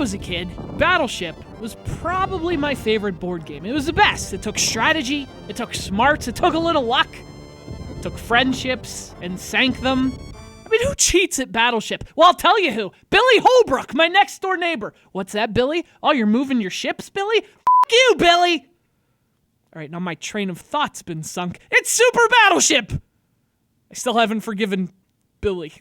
was a kid, Battleship was probably my favorite board game. It was the best. It took strategy, it took smarts, it took a little luck, it took friendships and sank them. I mean, who cheats at Battleship? Well, I'll tell you who. Billy Holbrook, my next door neighbor. What's that, Billy? Oh, you're moving your ships, Billy? F*** you, Billy! All right, now my train of thought's been sunk. It's Super Battleship! I still haven't forgiven Billy.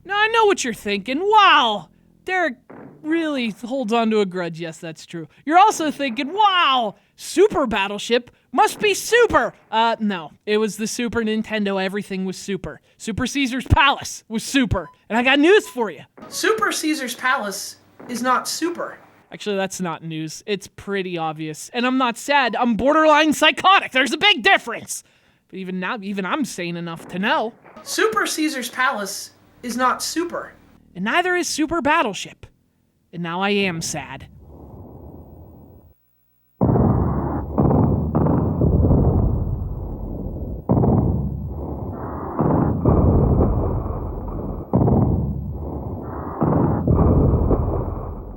Now, I know what you're thinking. Wow, Derek really holds on to a grudge. Yes, that's true. You're also thinking, wow, Super Battleship must be super. No, it was the Super Nintendo. Everything was super. Super Caesar's Palace was super. And I got news for you. Super Caesar's Palace is not super. Actually, that's not news. It's pretty obvious. And I'm not sad. I'm borderline psychotic. There's a big difference. But even now, even I'm sane enough to know. Super Caesar's Palace is not super. And neither is Super Battleship. And now I am sad.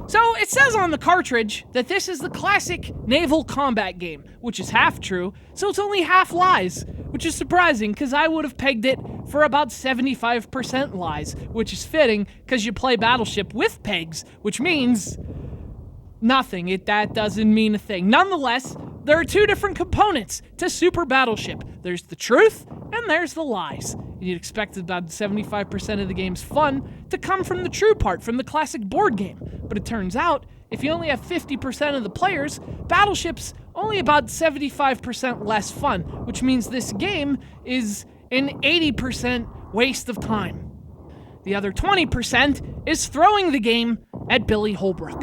So it says on the cartridge that this is the classic naval combat game, which is half true, so it's only half lies, which is surprising because I would have pegged it for about 75% lies, which is fitting because you play Battleship with pegs, which means nothing. That doesn't mean a thing. Nonetheless, there are two different components to Super Battleship. There's the truth and there's the lies. And you'd expect about 75% of the game's fun to come from the true part, from the classic board game. But it turns out, if you only have 50% of the players, Battleship's only about 75% less fun, which means this game is an 80% waste of time. The other 20% is throwing the game at Billy Holbrook.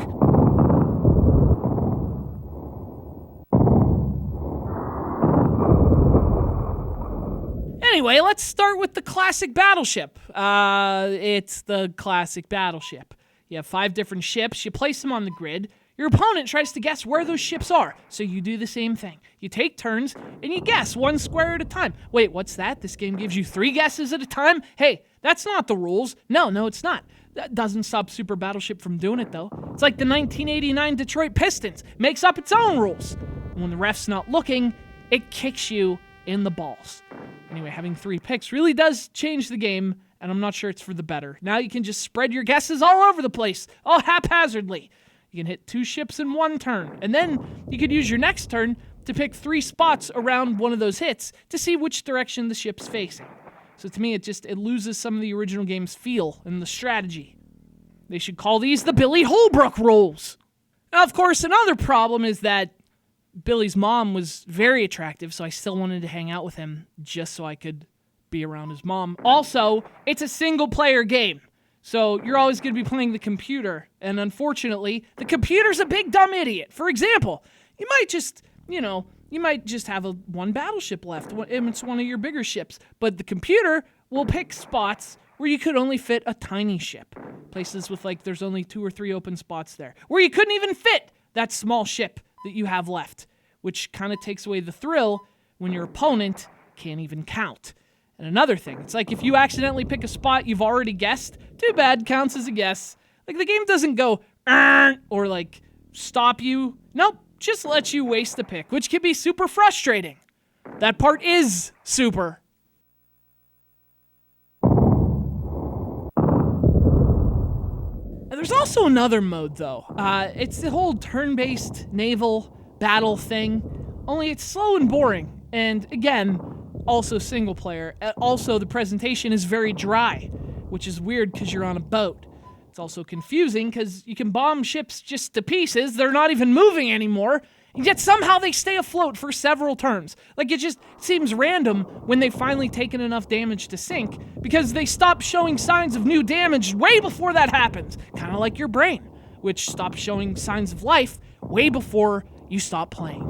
Anyway, let's start with the classic Battleship. It's the classic Battleship. You have 5 different ships, you place them on the grid. Your opponent tries to guess where those ships are, so you do the same thing. You take turns, and you guess one square at a time. Wait, what's that? This game gives you 3 guesses at a time? Hey, that's not the rules. No, it's not. That doesn't stop Super Battleship from doing it, though. It's like the 1989 Detroit Pistons. Makes up its own rules. And when the ref's not looking, it kicks you in the balls. Anyway, having 3 picks really does change the game, and I'm not sure it's for the better. Now you can just spread your guesses all over the place, all haphazardly. You can hit 2 ships in 1 turn, and then you could use your next turn to pick 3 spots around one of those hits to see which direction the ship's facing. So to me, it loses some of the original game's feel and the strategy. They should call these the Billy Holbrook rules. Now, of course, another problem is that Billy's mom was very attractive, so I still wanted to hang out with him just so I could be around his mom. Also, it's a single-player game, so you're always going to be playing the computer, and unfortunately, the computer's a big dumb idiot. For example, you might just have one battleship left, and it's one of your bigger ships, but the computer will pick spots where you could only fit a tiny ship. Places with, there's only 2 or 3 open spots there, where you couldn't even fit that small ship that you have left, which kind of takes away the thrill when your opponent can't even count. And another thing, it's like if you accidentally pick a spot you've already guessed, too bad, counts as a guess. The game doesn't go, or stop you. Nope, just lets you waste the pick, which can be super frustrating. That part is super. And there's also another mode, though. It's the whole turn-based naval battle thing, only it's slow and boring. And again, also single player. Also, the presentation is very dry, which is weird because you're on a boat. It's also confusing because you can bomb ships just to pieces. They're not even moving anymore. And yet somehow they stay afloat for several turns. It just seems random when they've finally taken enough damage to sink, because they stop showing signs of new damage way before that happens. Kind of like your brain, which stops showing signs of life way before you stop playing.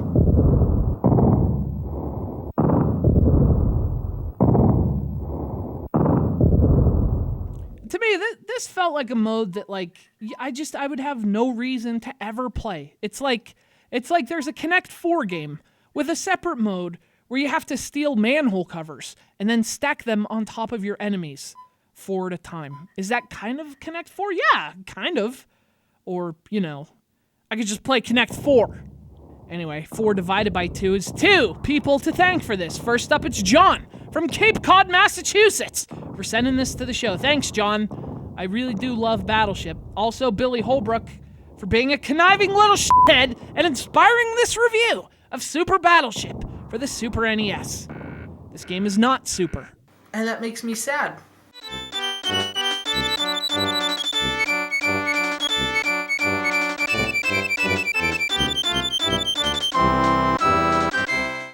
To me, this felt like a mode that, I would have no reason to ever play. It's like there's a Connect 4 game with a separate mode where you have to steal manhole covers and then stack them on top of your enemies 4 at a time. Is that kind of Connect 4? Yeah, kind of. Or, I could just play Connect 4. Anyway, 4 divided by 2 is 2 people to thank for this. First up, it's John from Cape Cod, Massachusetts, for sending this to the show. Thanks, John. I really do love Battleship. Also, Billy Holbrook for being a conniving little shithead and inspiring this review of Super Battleship for the Super NES. This game is not super. And that makes me sad.